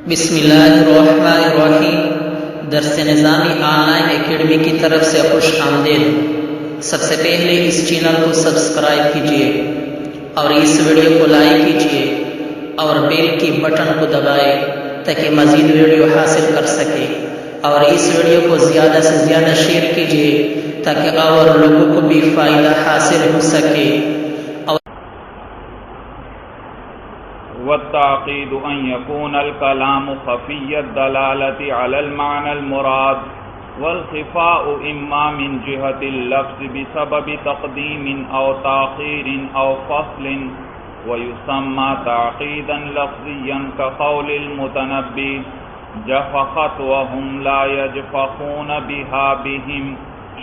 بسم اللہ الرحمن الرحیم۔ درس نظامی آن لائن اکیڈمی کی طرف سے خوش آمدید۔ سب سے پہلے اس چینل کو سبسکرائب کیجیے اور اس ویڈیو کو لائک کیجیے اور بیل کی بٹن کو دبائے تاکہ مزید ویڈیو حاصل کر سکے، اور اس ویڈیو کو زیادہ سے زیادہ شیئر کیجیے تاکہ اور لوگوں کو بھی فائدہ حاصل ہو سکے۔ والتعقيد أن يكون الكلام خفي الدلالة على المعنى المراد، والخفاء إما من جهة اللفظ بسبب تقديم أو تأخير أو فصل، ويسمى تعقيدا لفظيا كقول المتنبي جفخت وهم لا يجفخون بها بهم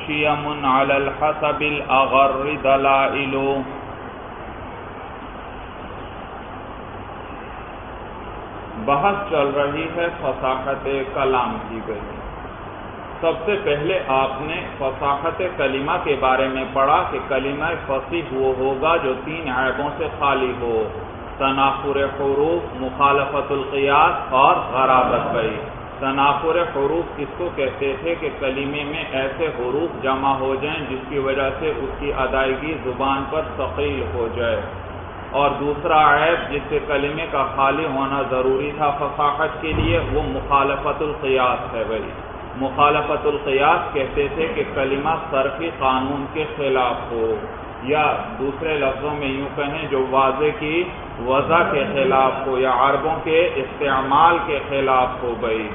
شيم على الحسب الأغر دلائل۔ بحث چل رہی ہے فصاحت کلام کی گئی۔ سب سے پہلے آپ نے فصاحت کلمہ کے بارے میں پڑھا کہ کلمہ فصیح وہ ہوگا جو تین عیبوں سے خالی ہو: تنافر حروف، مخالفت القیاس اور غرابت گئی۔ تنافر حروف کس کو کہتے تھے کہ کلمے میں ایسے حروف جمع ہو جائیں جس کی وجہ سے اس کی ادائیگی زبان پر ثقیل ہو جائے۔ اور دوسرا عیب جس سے کلمے کا خالی ہونا ضروری تھا فصاحت کے لیے وہ مخالفت القیاس ہے۔ بھائی مخالفت القیاس کہتے تھے کہ کلمہ صرفی قانون کے خلاف ہو، یا دوسرے لفظوں میں یوں کہیں جو واضح کی وضع کے خلاف ہو، یا عربوں کے استعمال کے خلاف ہو۔ بھائی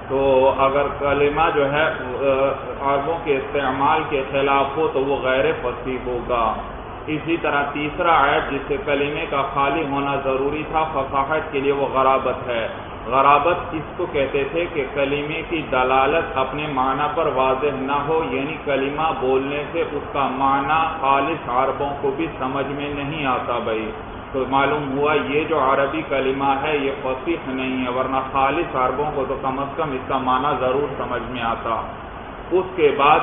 تو اگر کلمہ جو ہے عربوں کے استعمال کے خلاف ہو تو وہ غیر فصیح ہوگا۔ اسی طرح تیسرا عیب جس سے کلمے کا خالی ہونا ضروری تھا فصاحت کے لیے وہ غرابت ہے۔ غرابت اس کو کہتے تھے کہ کلمے کی دلالت اپنے معنی پر واضح نہ ہو، یعنی کلمہ بولنے سے اس کا معنی خالص عربوں کو بھی سمجھ میں نہیں آتا۔ بھائی تو معلوم ہوا یہ جو عربی کلمہ ہے یہ فصیح نہیں ہے، ورنہ خالص عربوں کو تو کم از کم اس کا معنی ضرور سمجھ میں آتا۔ اس کے بعد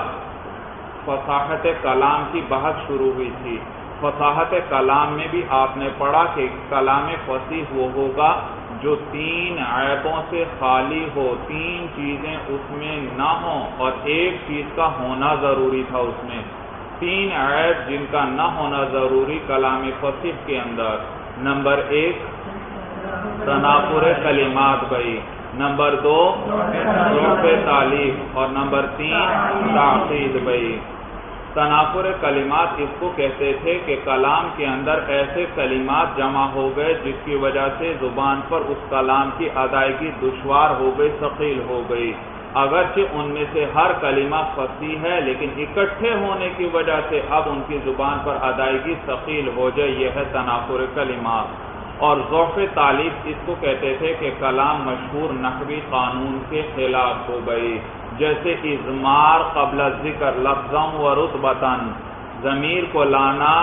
فصاحت کلام کی بحث شروع ہوئی تھی۔ فصاحت کلام میں بھی آپ نے پڑھا کہ کلام فصیح وہ ہوگا جو تین عیبوں سے خالی ہو، تین چیزیں اس میں نہ ہوں اور ایک چیز کا ہونا ضروری تھا اس میں۔ تین عیب جن کا نہ ہونا ضروری کلام فصیح کے اندر: نمبر 1 تنافر کلمات بھائی، نمبر 2 ضعف تالیف، اور نمبر 3 تعقید بھائی۔ تنافر کلمات اس کو کہتے تھے کہ کلام کے اندر ایسے کلمات جمع ہو گئے جس کی وجہ سے زبان پر اس کلام کی ادائیگی دشوار ہو گئی، ثقیل ہو گئی۔ اگرچہ ان میں سے ہر کلمہ فصیح ہے لیکن اکٹھے ہونے کی وجہ سے اب ان کی زبان پر ادائیگی ثقیل ہو جائے، یہ ہے تنافر کلمات۔ اور ضعف تالیف اس کو کہتے تھے کہ کلام مشہور نحوی قانون کے خلاف ہو گئی، جیسے اضمار قبل ذکر لفظاً و رتبتاً، ضمیر کو لانا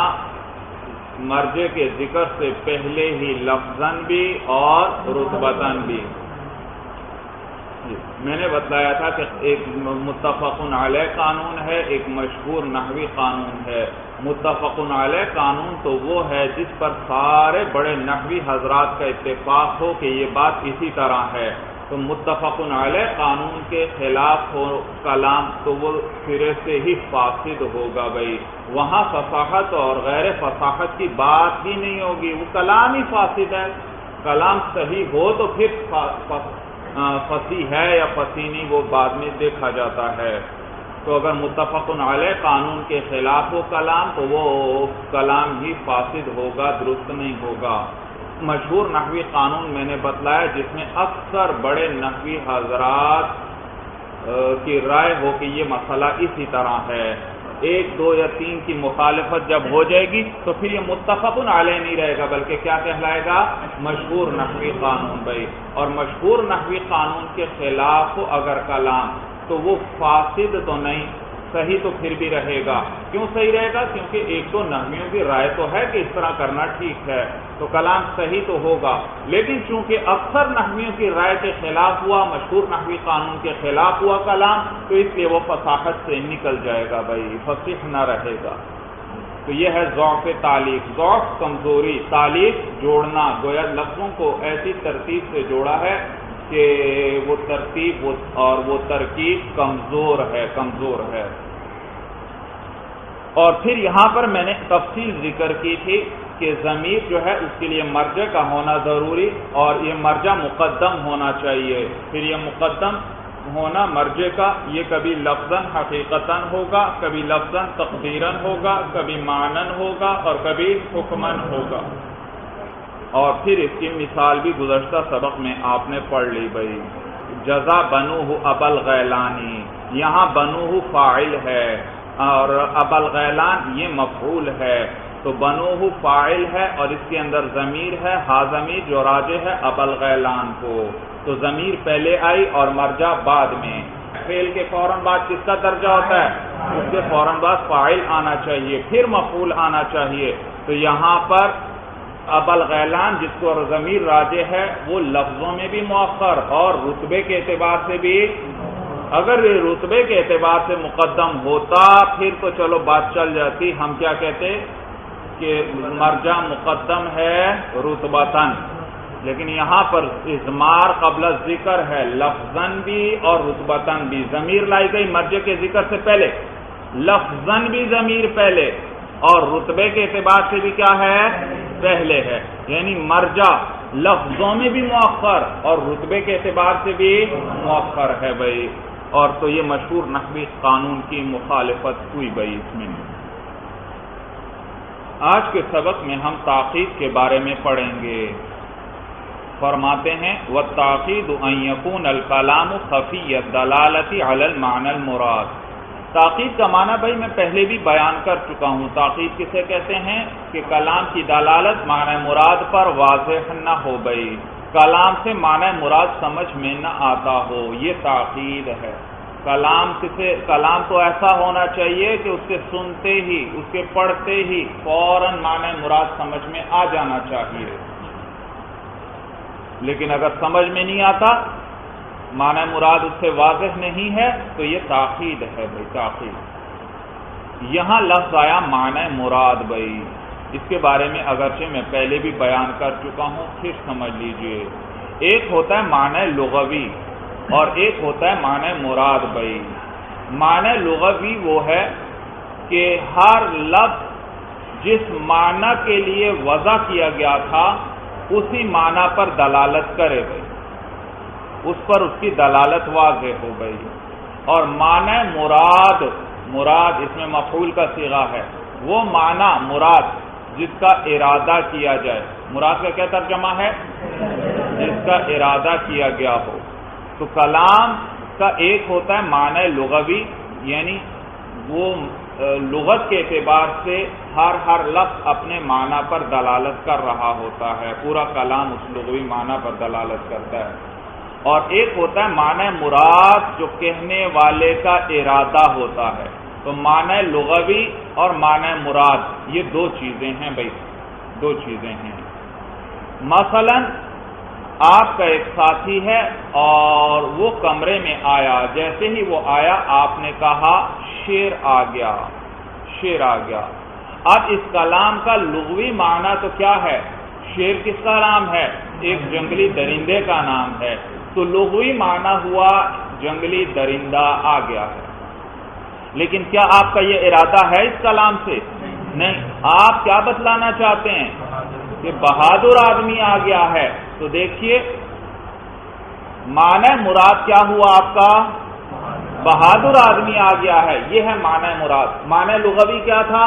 مرجع کے ذکر سے پہلے ہی لفظاً بھی اور رتبتاً بھی۔ میں نے بتایا تھا کہ ایک متفق علیہ قانون ہے، ایک مشہور نحوی قانون ہے۔ متفق علیہ قانون تو وہ ہے جس پر سارے بڑے نحوی حضرات کا اتفاق ہو کہ یہ بات اسی طرح ہے، تو متفق علیہ قانون کے خلاف ہو کلام تو وہ سرے سے ہی فاسد ہوگا۔ بھائی وہاں فصاحت اور غیر فصاحت کی بات ہی نہیں ہوگی، وہ کلام ہی فاسد ہے۔ کلام صحیح ہو تو پھر فصیح ہے یا فصیح نہیں وہ بعد میں دیکھا جاتا ہے۔ تو اگر متفق علیہ قانون کے خلاف ہو کلام تو وہ کلام ہی فاسد ہوگا، درست نہیں ہوگا۔ مشہور نحوی قانون میں نے بتلایا جس میں اکثر بڑے نحوی حضرات کی رائے ہو کہ یہ مسئلہ اسی طرح ہے۔ 1 2 یا 3 کی مخالفت جب ہو جائے گی تو پھر یہ متفق علیہ نہیں رہے گا بلکہ کیا کہلائے گا؟ مشہور نحوی قانون بھائی۔ اور مشہور نحوی قانون کے خلاف ہو اگر کلام تو وہ فاسد تو نہیں، صحیح تو پھر بھی رہے گا۔ کیوں صحیح رہے گا؟ کیونکہ 1 2 نحویوں کی رائے تو ہے کہ اس طرح کرنا ٹھیک ہے، تو کلام صحیح تو ہوگا۔ لیکن چونکہ اکثر نحویوں کی رائے کے خلاف ہوا، مشہور نحوی قانون کے خلاف ہوا کلام، تو اس لیے وہ فصاحت سے نکل جائے گا بھائی، فصیح نہ رہے گا۔ تو یہ ہے ضعف تعلیق. ضعف کمزوری، تعلیق جوڑنا، گویا لفظوں کو ایسی ترتیب سے جوڑا ہے کہ وہ ترتیب اور وہ ترکیب کمزور ہے. اور پھر یہاں پر میں نے تفصیل ذکر کی تھی کہ ضمیر جو ہے اس کے لیے مرجع کا ہونا ضروری، اور یہ مرجع مقدم ہونا چاہیے. پھر یہ مقدم ہونا مرجع کا، یہ کبھی لفظاً حقیقتاً ہوگا، کبھی لفظاً تقدیراً ہوگا، کبھی معناً ہوگا اور کبھی حکماً ہوگا. اور پھر اس کی مثال بھی گزشتہ سبق میں آپ نے پڑھ لی بھائی. جزا بنوہ ابوالغیلانی، یہاں بنوہ فاعل ہے اور ابوالغیلان یہ مفعول ہے. تو بنوہ فاعل ہے اور اس کے اندر ضمیر ہے، ہا ضمیر جو راجع ہے ابوالغیلان کو. تو ضمیر پہلے آئی اور مرجع بعد میں. فعل کے فوراً بعد کس کا درجہ ہوتا ہے؟ اس کے فوراً بعد فاعل آنا چاہیے، پھر مفعول آنا چاہیے. تو یہاں پر ابوالغیلان جس کو ضمیر راجع ہے وہ لفظوں میں بھی مؤخر اور رتبے کے اعتبار سے بھی. اگر یہ رتبے کے اعتبار سے مقدم ہوتا پھر تو چلو بات چل جاتی، ہم کیا کہتے کہ مرجع مقدم ہے رتبتاً. لیکن یہاں پر اضمار قبل ذکر ہے، لفظاً بھی اور رتبتاً بھی. ضمیر لائی گئی مرجع کے ذکر سے پہلے، لفظاً بھی ضمیر پہلے اور رتبے کے اعتبار سے بھی کیا ہے؟ پہلے ہے. یعنی مرجع لفظوں میں بھی مؤخر اور رتبے کے اعتبار سے بھی مؤخر ہے بھائی. اور تو یہ مشہور نحوی قانون کی مخالفت ہوئی بھائی اس میں. آج کے سبق میں ہم تاکید کے بارے میں پڑھیں گے. فرماتے ہیں وَالتَّاقِيدُ أَن يَكُونَ الْكَلَامُ خَفِيَّ الدَّلَالَةِ عَلَى الْمَعْنَى الْمُرَادِ. تاکید کا معنی بھائی میں پہلے بھی بیان کر چکا ہوں. تاکید کسے کہتے ہیں؟ کہ کلام کی دلالت معنی مراد پر واضح نہ ہو بھائی، کلام سے معنی مراد سمجھ میں نہ آتا ہو، یہ تاکید ہے. کلام تو ایسا ہونا چاہیے کہ اس کے سنتے ہی، اس کے پڑھتے ہی فوراً معنی مراد سمجھ میں آ جانا چاہیے. لیکن اگر سمجھ میں نہیں آتا، معنی مراد اس سے واضح نہیں ہے، تو یہ تاکید ہے بھائی، تاکید. یہاں لفظ آیا معنی مراد بھائی، اس کے بارے میں اگرچہ میں پہلے بھی بیان کر چکا ہوں، پھر سمجھ لیجئے. ایک ہوتا ہے معنی لغوی اور ایک ہوتا ہے معنی مراد بھائی. معنی لغوی وہ ہے کہ ہر لفظ جس معنی کے لیے وضع کیا گیا تھا اسی معنی پر دلالت کرے بھائی، اس پر اس کی دلالت واضح ہو گئی. اور معنی مراد اس میں مفعول کا صیغہ ہے، وہ معنی مراد جس کا ارادہ کیا جائے. مراد کا کیا ترجمہ ہے؟ جس کا ارادہ کیا گیا ہو. تو کلام کا ایک ہوتا ہے معنی لغوی، یعنی وہ لغت کے اعتبار سے ہر لفظ اپنے معنی پر دلالت کر رہا ہوتا ہے، پورا کلام اس لغوی معنی پر دلالت کرتا ہے. اور ایک ہوتا ہے معنی مراد جو کہنے والے کا ارادہ ہوتا ہے. تو معنی لغوی اور معنی مراد یہ دو چیزیں ہیں بھائی، دو چیزیں ہیں. مثلا آپ کا ایک ساتھی ہے اور وہ کمرے میں آیا، جیسے ہی وہ آیا آپ نے کہا شیر آ گیا، شیر آ گیا. اب اس کلام کا لغوی معنی تو کیا ہے؟ شیر کس کا نام ہے؟ ایک جنگلی درندے کا نام ہے. تو لغوی معنی ہوا جنگلی درندہ آ گیا ہے. لیکن کیا آپ کا یہ ارادہ ہے اس کلام سے؟ نہیں. آپ کیا بتلانا چاہتے ہیں؟ کہ بہادر آدمی آ گیا ہے. تو دیکھیے معنی مراد کیا ہوا آپ کا؟ بہادر آدمی آ گیا ہے، یہ ہے معنی مراد. معنی لغوی کیا تھا؟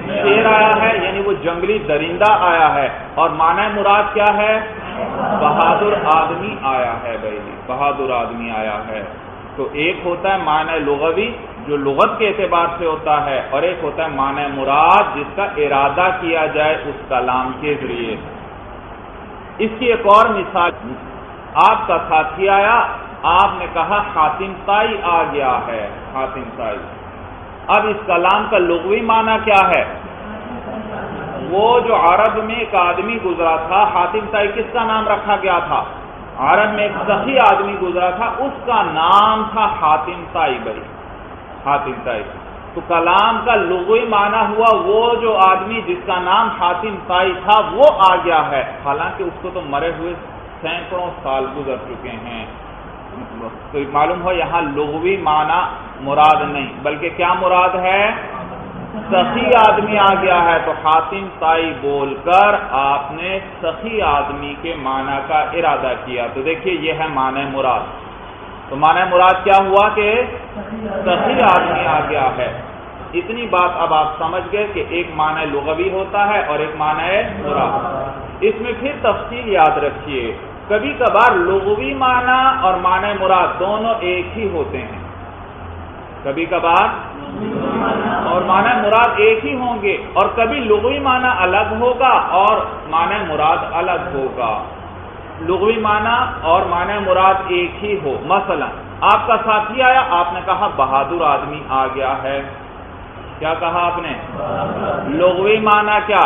شیر آیا ہے، یعنی وہ جنگلی درندہ آیا ہے. اور معنی مراد کیا ہے؟ بہادر آدمی آیا ہے بھائی، بہادر آدمی آیا ہے. تو ایک ہوتا ہے معنی لغوی جو لغت کے اعتبار سے ہوتا ہے، اور ایک ہوتا ہے معنی مراد جس کا ارادہ کیا جائے اس کلام کے ذریعے. اس کی ایک اور مثال، آپ کا ساتھی آیا، آپ نے کہا حاتم طائی آ گیا ہے، حاتم طائی. اب اس کلام کا لغوی معنی کیا ہے؟ وہ جو عرب میں ایک آدمی گزرا تھا، حاتم طائی کس کا نام رکھا گیا تھا؟ عرب میں ایک سخی آدمی گزرا تھا، اس کا نام تھا حاتم طائی بھائی، حاتم طائی. تو کلام کا لغوی معنی ہوا وہ جو آدمی جس کا نام حاتم طائی تھا وہ آ گیا ہے، حالانکہ اس کو تو مرے ہوئے سینکڑوں سال گزر چکے ہیں۔ تو معلوم ہو یہاں لغوی معنی مراد نہیں، بلکہ کیا مراد ہے؟ سخی آدمی آ گیا ہے، تو حاتم طائی بول کر آپ نے سخی آدمی کے معنی کا ارادہ کیا۔ تو دیکھیے یہ ہے معنی مراد۔ تو معنی مراد کیا ہوا کہ سخی آدمی آ گیا ہے۔ اتنی بات اب آپ سمجھ گئے کہ ایک معنی لغوی ہوتا ہے اور ایک معنی مراد۔ اس میں پھر تفصیل یاد رکھیے، کبھی کبھار لغوی معنی اور معنی مراد دونوں ایک ہی ہوتے ہیں، کبھی کبھار اور معنی مراد ایک ہی ہوں گے، اور کبھی لغوی معنی الگ ہوگا اور معنی مراد الگ ہوگا۔ لغوی معنی اور معنی مراد ایک ہی ہو، مثلا آپ کا ساتھی آیا، آپ نے کہا بہادر آدمی آ گیا ہے، کیا کہا آپ نے؟ لغوی معنی کیا؟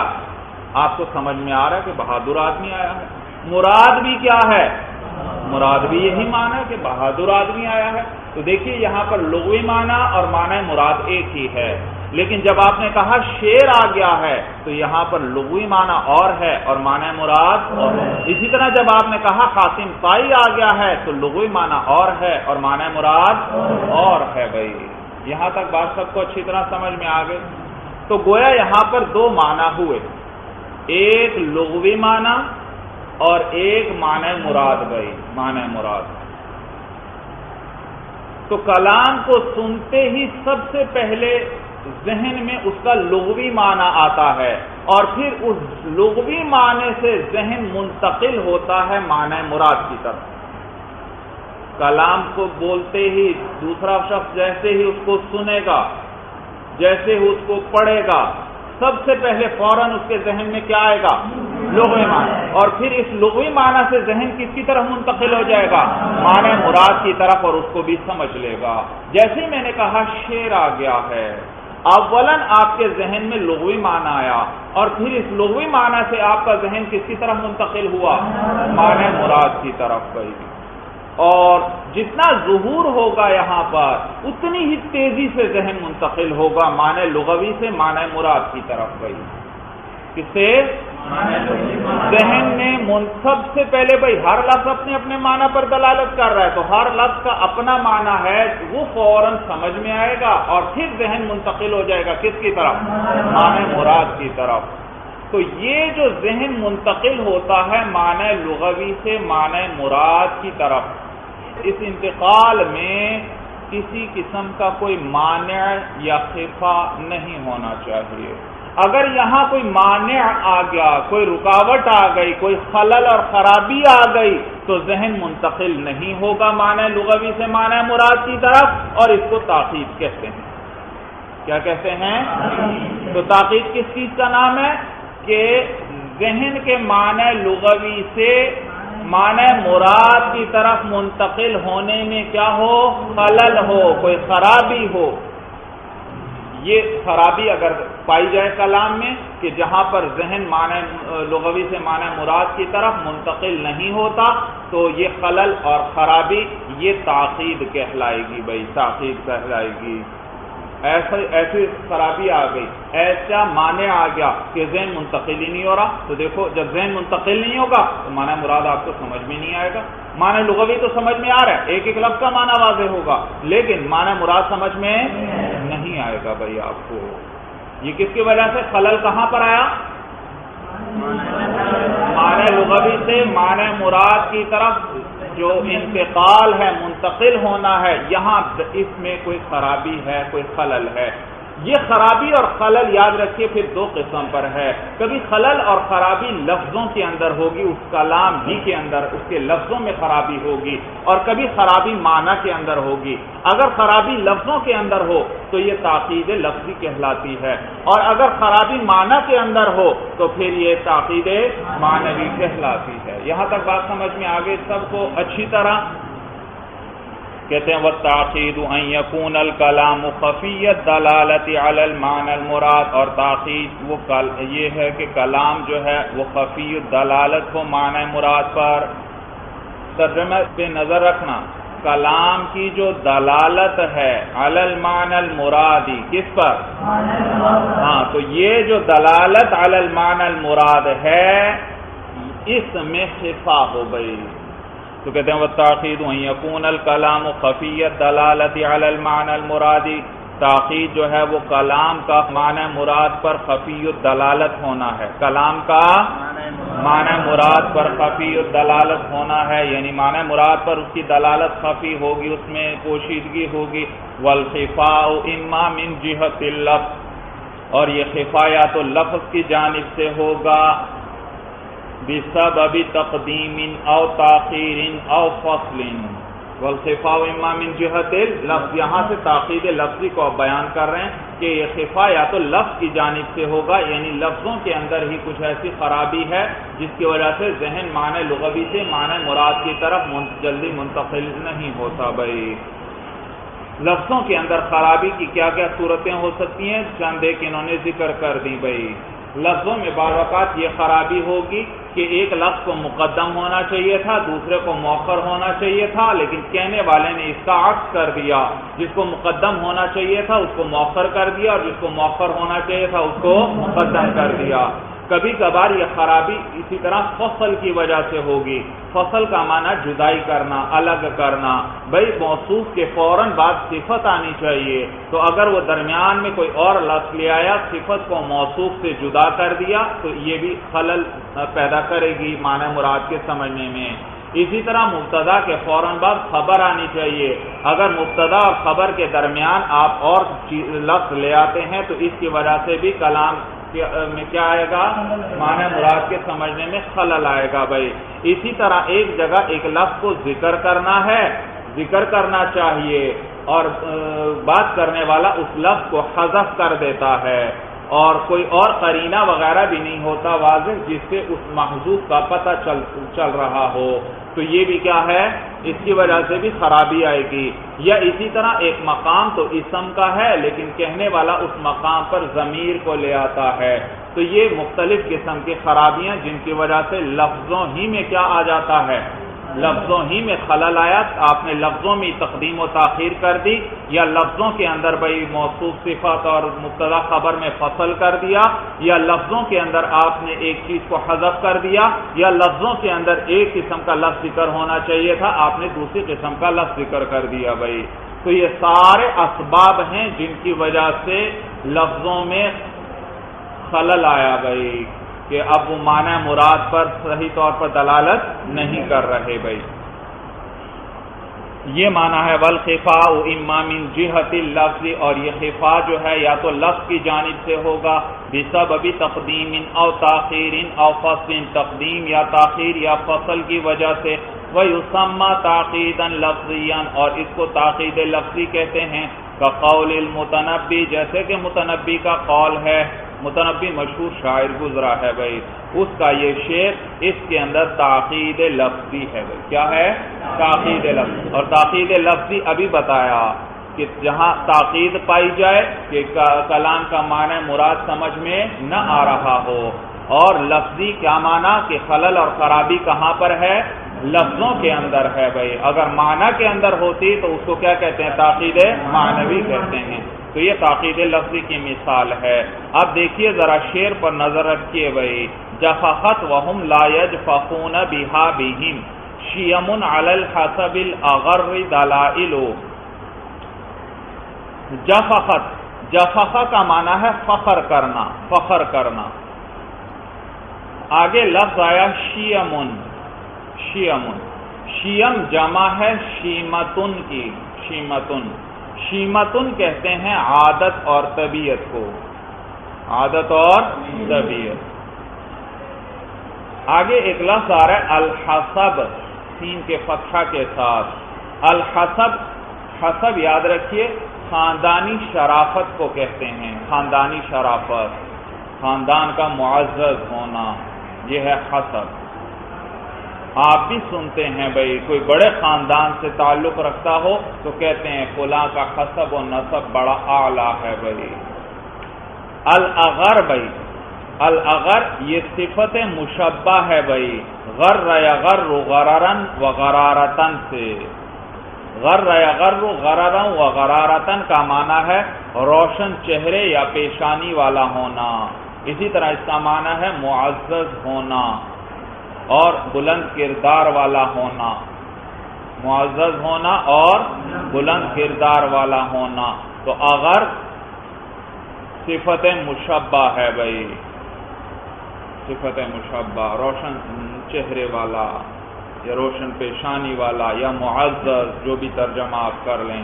آپ کو سمجھ میں آ رہا ہے کہ بہادر آدمی آیا ہے۔ مراد بھی کیا ہے؟ مراد بھی یہی معنی ہے کہ بہادر آدمی آیا ہے۔ تو دیکھیے یہاں پر لغوی معنی اور معنی مراد ایک ہی ہے، لیکن جب آپ نے کہا شیر آ گیا ہے تو یہاں پر لغوی معنی اور ہے اور معنی مراد اور ہے۔ اسی طرح جب آپ نے کہا حاتم طائی آ گیا ہے تو لغوی معنی اور ہے اور معنی مراد اور ہے۔ بھائی یہاں تک بات سب کو اچھی طرح سمجھ میں آ گئی؟ تو گویا یہاں پر دو معنی ہوئے، ایک لغوی معنی اور ایک معنی مراد۔ بھائی معنی مراد تو کلام کو سنتے ہی سب سے پہلے ذہن میں اس کا لغوی معنی آتا ہے، اور پھر اس لغوی معنی سے ذہن منتقل ہوتا ہے معنی مراد کی طرف۔ کلام کو بولتے ہی دوسرا شخص جیسے ہی اس کو سنے گا، جیسے ہی اس کو پڑھے گا، سب سے پہلے فوراً اس کے ذہن میں کیا آئے گا؟ لغوی معنی، اور پھر اس لغوی معنی سے ذہن کس کی طرف منتقل ہو جائے گا؟ معنی مراد کی طرف، اور اس کو بھی سمجھ لے گا۔ جیسے ہی میں نے کہا شیر آ گیا ہے، اولاً آپ کے ذہن میں لغوی معنی آیا، اور پھر اس لغوی معنی سے آپ کا ذہن کس کی طرف منتقل ہوا؟ معنی مراد کی طرف۔ گئی اور جتنا ظہور ہوگا یہاں پر اتنی ہی تیزی سے ذہن منتقل ہوگا معنی لغوی سے معنی مراد کی طرف۔ گئی کس سے؟ ذہن میں سب سے پہلے بھائی ہر لفظ اپنے اپنے معنی پر دلالت کر رہا ہے، تو ہر لفظ کا اپنا معنی ہے، وہ فوراً سمجھ میں آئے گا اور پھر ذہن منتقل ہو جائے گا کس کی طرف؟ معنی مراد کی طرف۔ تو یہ جو ذہن منتقل ہوتا ہے معنی لغوی سے معنی مراد کی طرف، اس انتقال میں کسی قسم کا کوئی مانع یا خفا نہیں ہونا چاہیے۔ اگر یہاں کوئی مانع آ گیا، کوئی رکاوٹ آ گئی، کوئی خلل اور خرابی آ گئی، تو ذہن منتقل نہیں ہوگا معنی لغوی سے معنی مراد کی طرف، اور اس کو تاخیر کہتے ہیں۔ کیا کہتے ہیں؟ تو تاخیر کس چیز کا نام ہے؟ کہ ذہن کے معنی لغوی سے معنی مراد کی طرف منتقل ہونے میں کیا ہو؟ خلل ہو، کوئی خرابی ہو۔ یہ خرابی اگر پائی جائے کلام میں کہ جہاں پر ذہن معنی لغوی سے معنی مراد کی طرف منتقل نہیں ہوتا، تو یہ خلل اور خرابی یہ تاخیر کہلائے گی۔ بھائی تاخیر کہلائے گی۔ ایسی خرابی آ گئی، ایسا معنی آ گیا کہ ذہن منتقل ہی نہیں ہو رہا، تو دیکھو جب ذہن منتقل نہیں ہوگا تو معنی مراد آپ کو سمجھ میں نہیں آئے گا۔ معنی لغوی تو سمجھ میں آ رہا ہے، ایک ایک لفظ کا معنی واضح ہوگا، لیکن معنی مراد سمجھ میں نہیں آئے گا۔ بھائی آپ کو یہ کس کی وجہ سے خلل کہاں پر آیا؟ معنی لغوی سے معنی مراد کی طرف جو انتقال ہے، منتقل ہونا ہے، یہاں اس میں کوئی خرابی ہے، کوئی خلل ہے۔ یہ خرابی اور خلل یاد رکھیے پھر دو قسم پر ہے، کبھی خلل اور خرابی لفظوں کے اندر ہوگی، اس کلام ہی کے اندر اس کے لفظوں میں خرابی ہوگی، اور کبھی خرابی معنی کے اندر ہوگی۔ اگر خرابی لفظوں کے اندر ہو تو یہ تاکید لفظی کہلاتی ہے، اور اگر خرابی معنی کے اندر ہو تو پھر یہ تاکید معنوی کہلاتی ہے۔ یہاں تک بات سمجھ میں آگے سب کو اچھی طرح؟ کہتے ہیں وَالتَّعْقِيدُ أَن يَكُونَ الْكَلَامُ خَفِيَّ الدَّلَالَةِ عَلَى الْمَعْنَى الْمُرَادِ، اور تاخیر یہ ہے کہ کلام جو ہے وہ خفی الدلالت ہو معنی مراد پر۔ ترجمہ پہ نظر رکھنا، کلام کی جو دلالت ہے علی المعنی المرادی، کس پر؟ ہاں، تو یہ جو دلالت علی المعنی المراد ہے اس میں خفا ہو گئی، تو کہتے ہیں والتاخید ان یکون الکلام خفی الدلالت علی المعنی المرادی، تاخید جو ہے وہ کلام کا معنی مراد پر خفی الدلالت ہونا ہے، کلام کا معنی مراد پر خفی الدلالت ہونا ہے، یعنی معنی مراد پر اس کی دلالت خفی ہوگی، اس میں پوشیدگی ہوگی۔ والخفاء اما من جہت اللفظ، اور یہ خفا یا تو لفظ کی جانب سے ہوگا، بسبب تقدیم او تاخیر او فصل، والخفاء اما من جہت اللفظ، یہاں سے تاخیر لفظی کو آپ بیان کر رہے ہیں کہ یہ خفا یا تو لفظ کی جانب سے ہوگا، یعنی لفظوں کے اندر ہی کچھ ایسی خرابی ہے جس کی وجہ سے ذہن معنی لغوی سے معنی مراد کی طرف جلدی منتقل نہیں ہوتا۔ بھائی لفظوں کے اندر خرابی کی کیا کیا صورتیں ہو سکتی ہیں، چند ایک انہوں نے ذکر کر دی۔ بھائی لفظوں میں بعض اوقات یہ خرابی ہوگی کہ ایک لفظ کو مقدم ہونا چاہیے تھا، دوسرے کو مؤخر ہونا چاہیے تھا، لیکن کہنے والے نے اس کا عکس کر دیا، جس کو مقدم ہونا چاہیے تھا اس کو مؤخر کر دیا، اور جس کو مؤخر ہونا چاہیے تھا اس کو مقدم کر دیا۔ کبھی کبھار یہ خرابی اسی طرح فصل کی وجہ سے ہوگی، فصل کا معنی جدائی کرنا، الگ کرنا۔ بھائی موصوف کے فوراً بعد صفت آنی چاہیے، تو اگر وہ درمیان میں کوئی اور لفظ لے آیا، صفت کو موصوف سے جدا کر دیا، تو یہ بھی خلل پیدا کرے گی معنی مراد کے سمجھنے میں۔ اسی طرح مبتدا کے فوراً بعد خبر آنی چاہیے، اگر مبتدا اور خبر کے درمیان آپ اور لفظ لے آتے ہیں تو اس کی وجہ سے بھی کلام میں کیا آئے گا، معنی مراد کے سمجھنے میں خلل آئے گا۔ بھائی اسی طرح ایک جگہ ایک لفظ کو ذکر کرنا ہے، ذکر کرنا چاہیے، اور بات کرنے والا اس لفظ کو حذف کر دیتا ہے، اور کوئی اور قرینہ وغیرہ بھی نہیں ہوتا واضح جس سے اس محذوف کا پتہ چل رہا ہو، تو یہ بھی کیا ہے، اس کی وجہ سے بھی خرابی آئے گی۔ یا اسی طرح ایک مقام تو اسم کا ہے لیکن کہنے والا اس مقام پر ضمیر کو لے آتا ہے، تو یہ مختلف قسم کی خرابیاں جن کی وجہ سے لفظوں ہی میں کیا آ جاتا ہے، لفظوں ہی میں خلل آیا، آپ نے لفظوں میں تقدیم و تاخیر کر دی، یا لفظوں کے اندر بھائی موصوف صفت اور مبتدا خبر میں فصل کر دیا، یا لفظوں کے اندر آپ نے ایک چیز کو حذف کر دیا، یا لفظوں کے اندر ایک قسم کا لفظ ذکر ہونا چاہیے تھا، آپ نے دوسری قسم کا لفظ ذکر کر دیا۔ بھائی تو یہ سارے اسباب ہیں جن کی وجہ سے لفظوں میں خلل آیا بھائی، کہ اب وہ معنی مراد پر صحیح طور پر دلالت نہیں کر رہے۔ بھائی یہ معنی ہے والخفاء اما من جہت اللفظ، اور یہ خفا جو ہے یا تو لفظ کی جانب سے ہوگا، بسبب تقدیم او تاخیر او فصل، تقدیم یا تاخیر یا فصل کی وجہ سے، ویسمى تاقیدا لفظیا، اور اس کو تاقید لفظی کہتے ہیں، کقول المتنبی، جیسے کہ متنبی کا قول ہے، متنبی مشہور شاعر گزرا ہے بھائی، اس کا یہ شعر اس کے اندر تاقید لفظی ہے بھائی، کیا ہے، تاقید لفظی۔ اور تاقید لفظی ابھی بتایا کہ جہاں تاقید پائی جائے کہ کلام کا معنی مراد سمجھ میں نہ آ رہا ہو، اور لفظی کیا معنی کہ خلل اور خرابی کہاں پر ہے، لفظوں کے اندر ہے بھائی، اگر معنی کے اندر ہوتی تو اس کو کیا کہتے ہیں، تاقید معنوی کہتے ہیں، تو یہ تاقید لفظی کی مثال ہے۔ اب دیکھیے ذرا شعر پر نظر رکھیے بھائی، جفخت وهم لا يجفخون بها بهم شیم علی الحسب الاغر دلائل، جفخت، جفخ کا معنی ہے فخر کرنا، فخر کرنا، آگے لفظ آیا شیمن، شیمن، شیم جمع ہے شیمتن کی، شیمتن، شیمتن کہتے ہیں عادت اور طبیعت کو، عادت اور طبیعت۔ آگے ایک لفظ آ رہا ہے الحسب، سین کے فتحہ کے ساتھ، الحسب، حسب یاد رکھیے خاندانی شرافت کو کہتے ہیں، خاندانی شرافت، خاندان کا معزز ہونا، یہ ہے حسب۔ آپ بھی سنتے ہیں بھائی کوئی بڑے خاندان سے تعلق رکھتا ہو تو کہتے ہیں فلاں کا حسب و نسب بڑا اعلیٰ ہے بھائی۔ الاغر بھائی، الاغر یہ صفت مشبہ ہے بھائی، غر یغر غررن و غرارتن سے، غر یا غر غررا و غرارتن کا معنی ہے روشن چہرے یا پیشانی والا ہونا. اسی طرح اس کا معنی ہے معزز ہونا اور بلند کردار والا ہونا. معزز ہونا اور بلند کردار والا ہونا. تو اگر صفت مشبہ ہے بھائی، صفت مشبہ روشن چہرے والا یا روشن پیشانی والا یا معزز، جو بھی ترجمہ آپ کر لیں.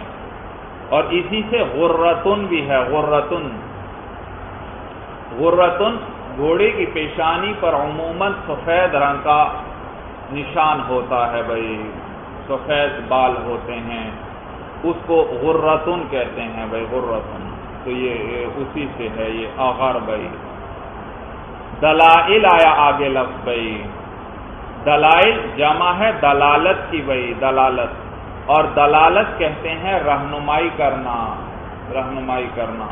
اور اسی سے غرتن بھی ہے. غرتن گھوڑے کی پیشانی پر عموماً سفید رنگ کا نشان ہوتا ہے بھائی، سفید بال ہوتے ہیں، اس کو غرتن کہتے ہیں بھائی، غرتن. تو یہ اسی سے ہے یہ اغر بھائی. دلائل آیا آگے لفظ بھائی. دلائل جمع ہے دلالت کی بھائی، دلالت. اور دلالت کہتے ہیں رہنمائی کرنا، رہنمائی کرنا.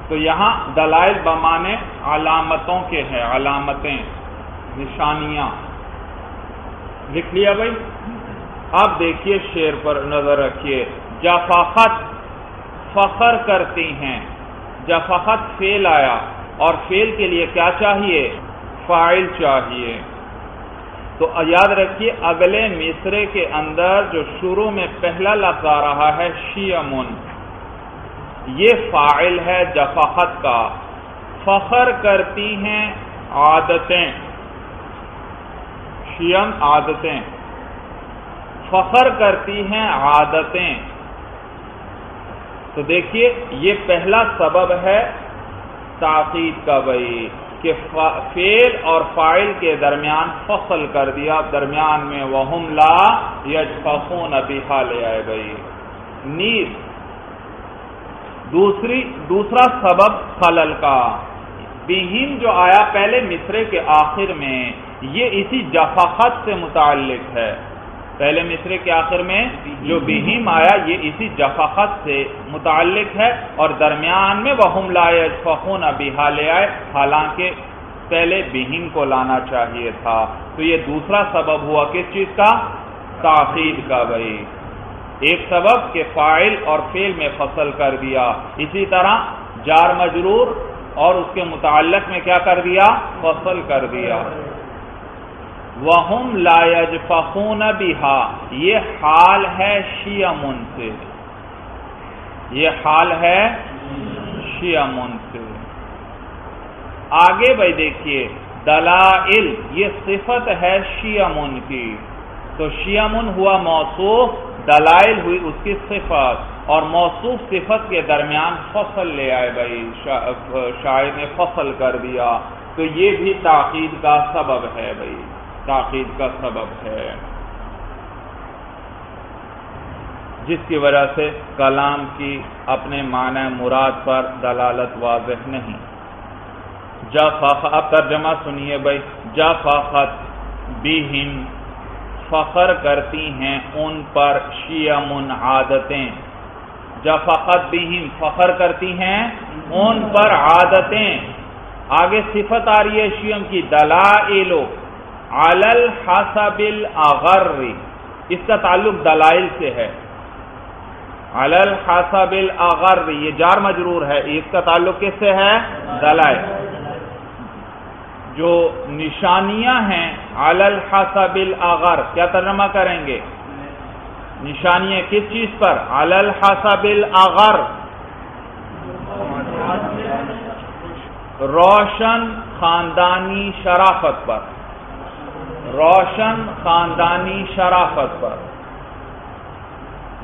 تو یہاں دلائل بمانے علامتوں کے ہیں، علامتیں، نشانیاں. لکھ لیا بھائی. اب دیکھیے شعر پر نظر رکھیے. جفاخت فخر کرتی ہیں. جفاخت فعل آیا اور فعل کے لیے کیا چاہیے؟ فاعل چاہیے. تو یاد رکھیے اگلے مصرے کے اندر جو شروع میں پہلا لفظ آ رہا ہے شیمن، یہ فاعل ہے جفاخت کا. فخر کرتی ہیں عادتیں، شیم عادتیں، فخر کرتی ہیں عادتیں. تو دیکھیے یہ پہلا سبب ہے تاکید کا بھائی کہ فعل اور فاعل کے درمیان فصل کر دیا، درمیان میں وَهُمْ لَا يَجْفَخُونَ بِهَا لے آئے بھائی. نیز دوسرا سبب خلل کا بہم جو آیا پہلے مصرے کے آخر میں، یہ اسی جفاخت سے متعلق ہے. پہلے مصرے کے آخر میں جو بہم آیا یہ اسی جفاخت سے متعلق ہے، اور درمیان میں وَهُمْ لَا يَجْفَخُونَ بِهَا لے آئے، حالانکہ پہلے بہم کو لانا چاہیے تھا. تو یہ دوسرا سبب ہوا کس چیز کا؟ تاخیر کا بھائی. ایک سبب کہ فاعل اور فعل میں فصل کر دیا، اسی طرح جار مجرور اور اس کے متعلق میں کیا کر دیا؟ فصل کر دیا. وَهُمْ لَا يَجْفَخُونَ بِهَا یہ حال ہے شیمن سے، یہ حال ہے شیمن سے. آگے بھائی دیکھیے دلائل یہ صفت ہے شیمن کی. تو شیمن ہوا موصوف، دلائل ہوئی اس کی صفت، اور موصوف صفت کے درمیان فصل لے آئے بھائی، شاعر نے فصل کر دیا. تو یہ بھی تاکید کا سبب ہے بھائی، تاکید کا سبب ہے، جس کی وجہ سے کلام کی اپنے معنی مراد پر دلالت واضح نہیں. اب ترجمہ سنیے بھائی. جفاخت بہم فخر کرتی ہیں ان پر شیمن عادتیں. جفاخت بہم فخر کرتی ہیں ان پر عادتیں. آگے صفت آ رہی ہے شیم کی دلائل علی الحسب الاغر، اس کا تعلق دلائل سے ہے. علی الحسب الاغر یہ جار مجرور ہے، اس کا تعلق کس سے ہے؟ دلائل. جو نشانیاں ہیں علی الحسب الاغر، کیا ترجمہ کریں گے؟ نشانیاں کس چیز پر؟ علی الحسب الاغر، روشن خاندانی شرافت پر، روشن خاندانی شرافت پر.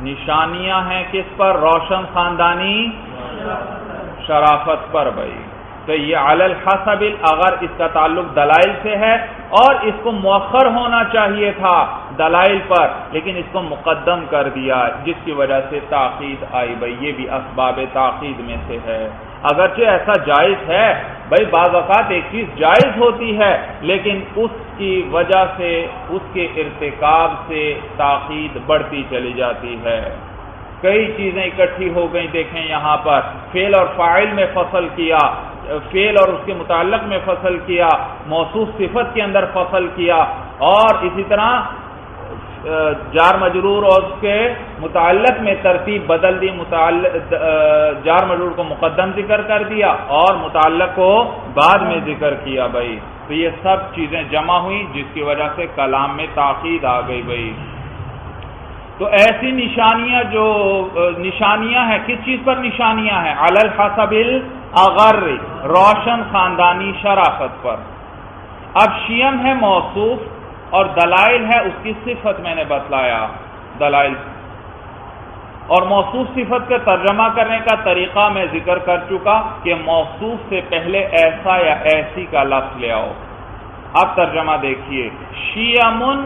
نشانیاں ہیں کس پر؟ روشن خاندانی شرافت پر بھائی. تو یہ علی الحسب الاغر اس کا تعلق دلائل سے ہے، اور اس کو مؤخر ہونا چاہیے تھا دلائل پر، لیکن اس کو مقدم کر دیا، جس کی وجہ سے تاخیر آئی بھائی. یہ بھی اسباب تاخیر میں سے ہے. اگرچہ ایسا جائز ہے بھائی، بعض اوقات ایک چیز جائز ہوتی ہے لیکن اس کی وجہ سے، اس کے ارتکاب سے تاخیر بڑھتی چلی جاتی ہے. کئی چیزیں اکٹھی ہو گئیں. دیکھیں یہاں پر فعل اور فاعل میں فصل کیا، فعل اور اس کے متعلق میں فصل کیا، موصوف صفت کے اندر فصل کیا، اور اسی طرح جار مجرور اور اس کے متعلق میں ترتیب بدل دی، جار مجرور کو مقدم ذکر کر دیا اور متعلق کو بعد میں ذکر کیا بھائی. تو یہ سب چیزیں جمع ہوئی جس کی وجہ سے کلام میں تاکید آ گئی بھائی. تو ایسی نشانیاں جو نشانیاں ہیں، کس چیز پر نشانیاں ہیں؟ علی الحسب الاغر، روشن خاندانی شرافت پر. اب شیم ہے موصوف اور دلائل ہے اس کی صفت. میں نے بتلایا دلائل اور موصوف صفت کا ترجمہ کرنے کا طریقہ میں ذکر کر چکا کہ موصوف سے پہلے ایسا یا ایسی کا لفظ لے آؤ. اب ترجمہ دیکھیے، شیمن،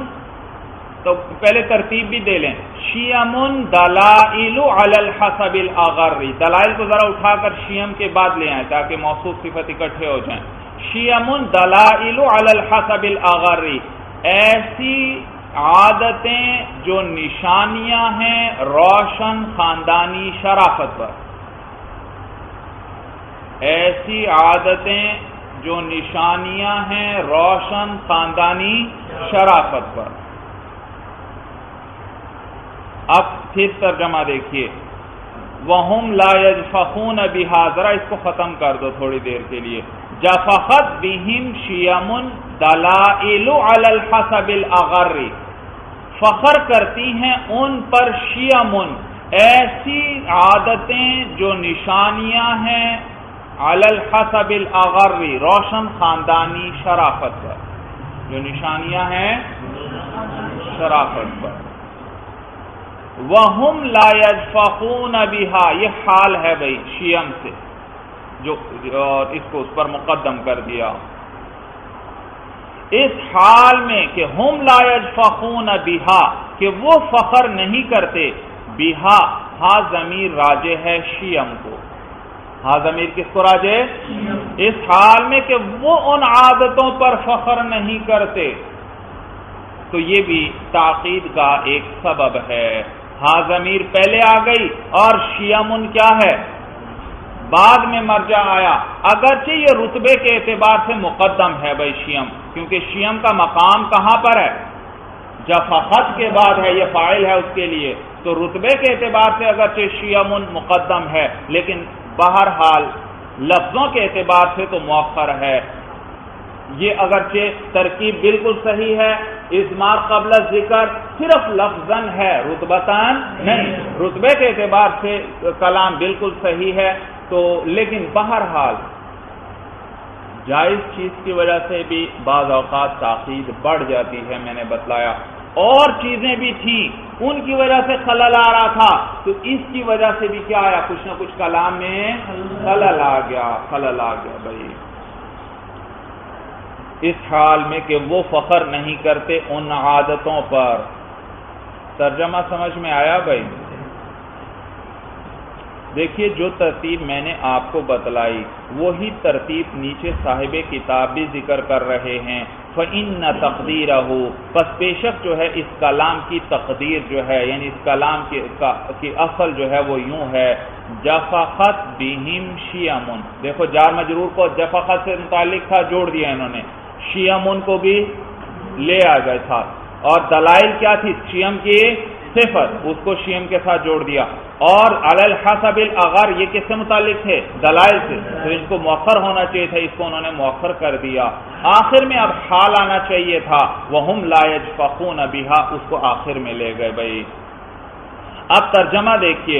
تو پہلے ترتیب بھی دے لیں، شیمن دلائل علی الحسب الاغر. دلائل کو ذرا اٹھا کر شیم کے بعد لے آئیں تاکہ موصوف صفت اکٹھے ہو جائیں. شیمن دلائل علی الحسب الاغر، ایسی عادتیں جو نشانیاں ہیں روشن خاندانی شرافت پر. ایسی عادتیں جو نشانیاں ہیں روشن خاندانی شرافت پر. اب پھر ترجمہ دیکھیے، وَهُمْ لَا يَجْفَخُونَ بِهَا. ذرا اس کو ختم کر دو تھوڑی دیر کے لیے. جفخت بہم شیمن دلائل علی الحسب الاغر، فخر کرتی ہیں ان پر شیمن، ایسی عادتیں جو نشانیاں ہیں علی الحسب الاغر، روشن خاندانی شرافت پر. جو نشانیاں ہیں شرافت پر. وَهُمْ لَا يَجْفَخُونَ بِهَا، یہ حال ہے بھائی شیم سے، جو اس کو اس پر مقدم کر دیا. اس حال میں کہ ہم لا یجفخون بہا، کہ وہ فخر نہیں کرتے، بہا ہا ضمیر راجع ہے شیم کو. ہا ضمیر کس کو راجع؟ اس حال میں کہ وہ ان عادتوں پر فخر نہیں کرتے. تو یہ بھی تاکید کا ایک سبب ہے. ہا ضمیر پہلے آ گئی اور شیمن کیا ہے؟ بعد میں مرجع آیا. اگرچہ یہ رتبے کے اعتبار سے مقدم ہے بھائی شیم، کیونکہ شیم کا مقام کہاں پر ہے؟ جفخت کے بعد ہے، یہ فاعل ہے اس کے لیے. تو رتبے کے اعتبار سے اگرچہ شیمن مقدم ہے لیکن بہرحال لفظوں کے اعتبار سے تو مؤخر ہے. یہ اگرچہ ترکیب بالکل صحیح ہے، اضمار قبل ذکر صرف لفظاً ہے، رتبتاً نہیں. رتبے کے اعتبار سے کلام بالکل صحیح ہے، تو لیکن بہرحال جائز چیز کی وجہ سے بھی بعض اوقات تاکید بڑھ جاتی ہے. میں نے بتلایا اور چیزیں بھی تھیں ان کی وجہ سے خلل آ رہا تھا، تو اس کی وجہ سے بھی کیا آیا؟ کچھ نہ کچھ کلام میں خلل آ گیا بھائی. اس حال میں کہ وہ فخر نہیں کرتے ان عادتوں پر. ترجمہ سمجھ میں آیا بھائی؟ دیکھیے جو ترتیب میں نے آپ کو بتلائی وہی ترتیب نیچے صاحب کتاب بھی ذکر کر رہے ہیں. فَإِنَّ تَقْدِيرَهُ، پس بے شک جو ہے اس کلام کی تقدیر جو ہے، یعنی اس کلام کی اصل جو ہے وہ یوں ہے، جفخت بہم شیمن. دیکھو جار مجرور کو جفخت سے متعلق تھا، جوڑ دیا انہوں نے، شیمن کو بھی لے آ گئے تھا. اور دلائل کیا تھی؟ شیم کی صفت، اس کو شیم کے ساتھ جوڑ دیا. اور علی الحسب الاغر یہ کس سے متعلق تھے؟ دلائل سے، تو ان کو مؤخر ہونا چاہیے تھا، اس کو انہوں نے مؤخر کر دیا. آخر میں اب حال آنا چاہیے تھا، وَهُمْ لَا يَجْفَخُونَ بِهَا، اس کو آخر میں لے گئے بھائی. اب ترجمہ دیکھیے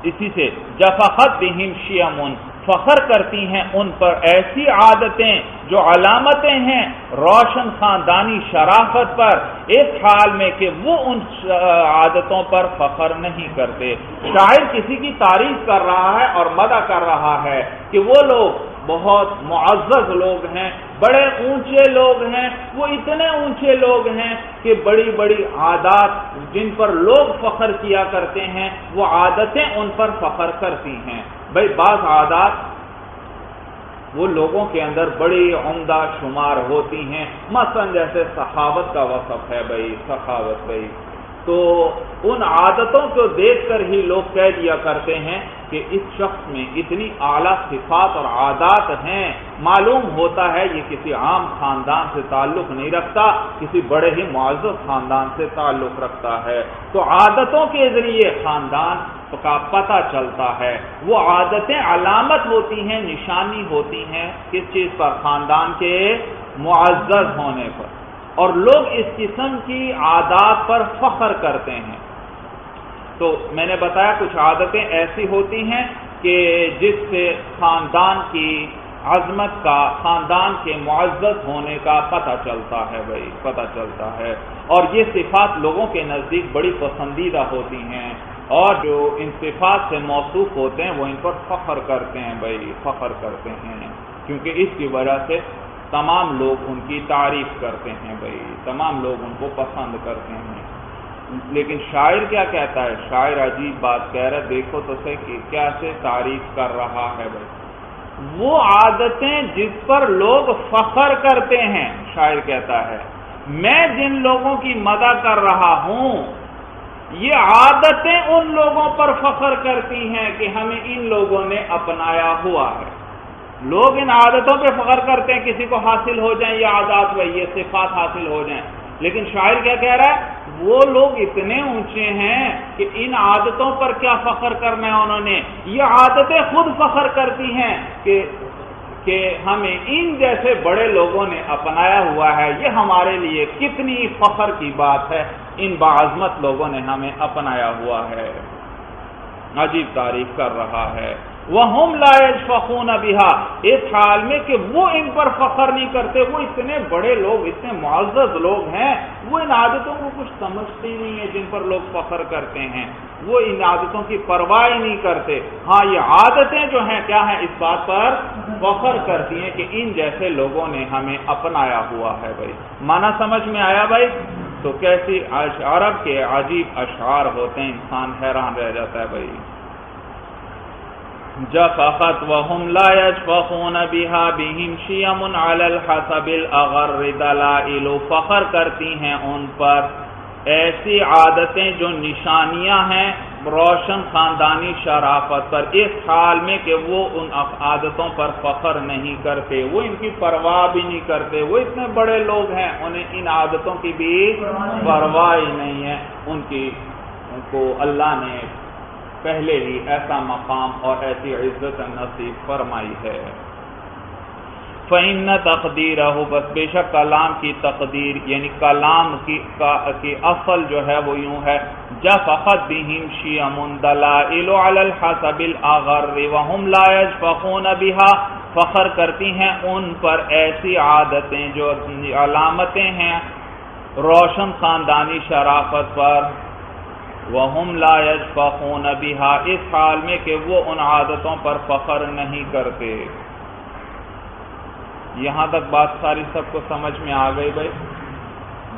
اسی سے، جفخت بہم شیمن، فخر کرتی ہیں ان پر ایسی عادتیں جو علامتیں ہیں روشن خاندانی شرافت پر، اس حال میں کہ وہ ان عادتوں پر فخر نہیں کرتے. شاعر کسی کی تعریف کر رہا ہے اور مدح کر رہا ہے کہ وہ لوگ بہت معزز لوگ ہیں، بڑے اونچے لوگ ہیں، وہ اتنے اونچے لوگ ہیں کہ بڑی بڑی عادات جن پر لوگ فخر کیا کرتے ہیں وہ عادتیں ان پر فخر کرتی ہیں. بھائی بعض عادات وہ لوگوں کے اندر بڑی عمدہ شمار ہوتی ہیں، مثلا جیسے سخاوت کا وصف ہے بھائی، سخاوت بھائی. تو ان عادتوں کو دیکھ کر ہی لوگ کہہ دیا کرتے ہیں کہ اس شخص میں اتنی اعلیٰ صفات اور عادات ہیں، معلوم ہوتا ہے یہ کسی عام خاندان سے تعلق نہیں رکھتا، کسی بڑے ہی معزز خاندان سے تعلق رکھتا ہے۔ تو عادتوں کے ذریعے خاندان کا پتہ چلتا ہے۔ وہ عادتیں علامت ہوتی ہیں، نشانی ہوتی ہیں کس چیز پر؟ خاندان کے معزز ہونے پر، اور لوگ اس قسم کی عادات پر فخر کرتے ہیں۔ تو میں نے بتایا کچھ عادتیں ایسی ہوتی ہیں کہ جس سے خاندان کی عظمت کا، خاندان کے معزز ہونے کا پتہ چلتا ہے بھائی، پتہ چلتا ہے، اور یہ صفات لوگوں کے نزدیک بڑی پسندیدہ ہوتی ہیں، اور جو ان صفات سے موصوف ہوتے ہیں وہ ان پر فخر کرتے ہیں بھائی، فخر کرتے ہیں، کیونکہ اس کی وجہ سے تمام لوگ ان کی تعریف کرتے ہیں بھائی، تمام لوگ ان کو پسند کرتے ہیں۔ لیکن شاعر کیا کہتا ہے؟ شاعر عجیب بات کہہ رہا ہے، دیکھو تو صحیح کہ کیا سے تعریف کر رہا ہے بھائی۔ وہ عادتیں جس پر لوگ فخر کرتے ہیں، شاعر کہتا ہے میں جن لوگوں کی مدح کر رہا ہوں یہ عادتیں ان لوگوں پر فخر کرتی ہیں کہ ہمیں ان لوگوں نے اپنایا ہوا ہے۔ لوگ ان عادتوں پہ فخر کرتے ہیں کسی کو حاصل ہو جائیں یہ عادات و یہ صفات حاصل ہو جائیں، لیکن شاعر کیا کہہ رہا ہے؟ وہ لوگ اتنے اونچے ہیں کہ ان عادتوں پر کیا فخر کرنا ہے انہوں نے، یہ عادتیں خود فخر کرتی ہیں کہ ہمیں ان جیسے بڑے لوگوں نے اپنایا ہوا ہے، یہ ہمارے لیے کتنی فخر کی بات ہے، ان باعظمت لوگوں نے ہمیں اپنایا ہوا ہے۔ عجیب تعریف کر رہا ہے۔ وَهُمْ لَا يَشْفَقُونَ بِهَا، اس حال میں کہ وہ ان پر فخر نہیں کرتے، وہ اتنے بڑے لوگ، اتنے معزز لوگ ہیں، وہ ان عادتوں کو کچھ سمجھتے نہیں ہیں جن پر لوگ فخر کرتے ہیں، وہ ان عادتوں کی پرواہ نہیں کرتے۔ ہاں یہ عادتیں جو ہیں کیا ہیں؟ اس بات پر فخر کرتی ہیں کہ ان جیسے لوگوں نے ہمیں اپنایا ہوا ہے بھائی۔ معنی سمجھ میں آیا بھائی؟ تو کیسی عرب کے عجیب اشعار ہوتے ہیں، انسان حیران رہ جاتا ہے بھائی۔ جفقت وهم لا يشفقون بها بهم شيم على الحسب الاغر دلائل، فخر کرتی ہیں ان پر ایسی عادتیں جو نشانیاں ہیں روشن خاندانی شرافت پر، اس حال میں کہ وہ ان عادتوں پر فخر نہیں کرتے، وہ ان کی پرواہ بھی نہیں کرتے، وہ اتنے بڑے لوگ ہیں انہیں ان عادتوں کی بھی پرواہ ہی نہیں ہے، ان کو اللہ نے پہلے ہی ایسا مقام اور ایسی عزت نصیب فرمائی ہے۔ فَإِنَّ تَقْدِيرَهُ، بس بے شک کلام کی تقدیر یعنی کلام کی اصل جو ہے وہ یوں ہے، جفقت بِهِمْ شِيَمٌ دَلَائِلُ عَلَى الْحَسَبِ الْأَغَرِّ وَهُمْ لَا يَشْفَقُونَ بِهَا، فخر کرتی ہیں ان پر ایسی عادتیں جو علامتیں ہیں روشن خاندانی شرافت پر، وَهُمْ لَا يَشْفَقُونَ بِهَا، اس حال میں کہ وہ ان عادتوں پر فخر نہیں کرتے۔ یہاں تک بات ساری سب کو سمجھ میں آ گئی بھائی؟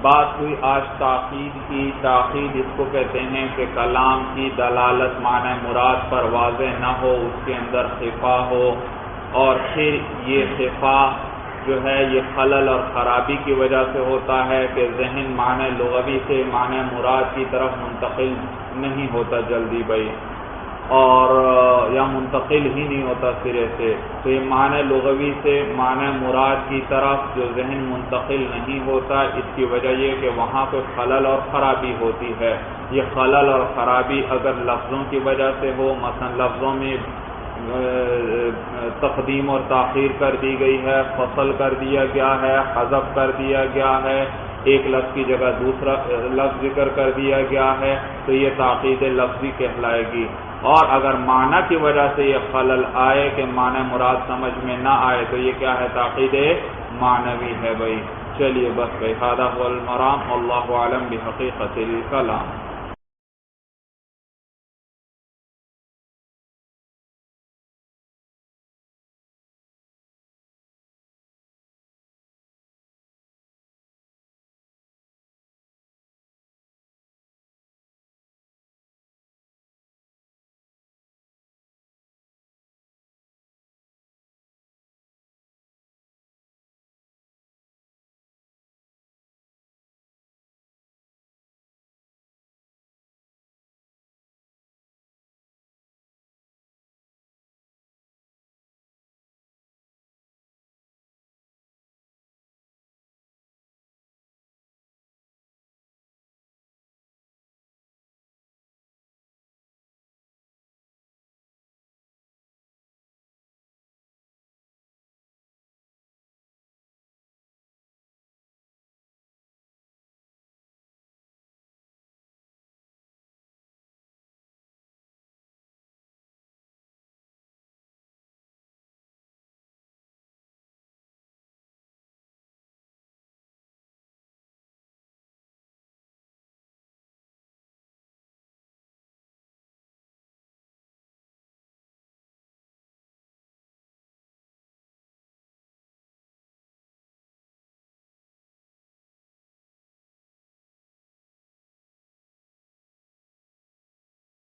بات ہوئی آج تاقید کی۔ تاقید اس کو کہتے ہیں کہ کلام کی دلالت معنی مراد پر واضح نہ ہو، اس کے اندر خفا ہو، اور پھر یہ خفا جو ہے یہ خلل اور خرابی کی وجہ سے ہوتا ہے کہ ذہن معنی لغوی سے معنی مراد کی طرف منتقل نہیں ہوتا جلدی بھائی، اور یا منتقل ہی نہیں ہوتا سرے سے، تو یہ معنی لغوی سے معنی مراد کی طرف جو ذہن منتقل نہیں ہوتا، اس کی وجہ یہ کہ وہاں پہ خلل اور خرابی ہوتی ہے۔ یہ خلل اور خرابی اگر لفظوں کی وجہ سے ہو، مثلا لفظوں میں تقدیم اور تاخیر کر دی گئی ہے، فصل کر دیا گیا ہے، حذف کر دیا گیا ہے، ایک لفظ کی جگہ دوسرا لفظ ذکر کر دیا گیا ہے، تو یہ تاقید لفظی کہلائے گی۔ اور اگر معنی کی وجہ سے یہ خلل آئے کہ معنی مراد سمجھ میں نہ آئے، تو یہ کیا ہے؟ تاقید معنوی ہے بھائی۔ چلیے بس بھائی، ھذا ھو المرام، واللہ اعلم بحقیقت الکلام۔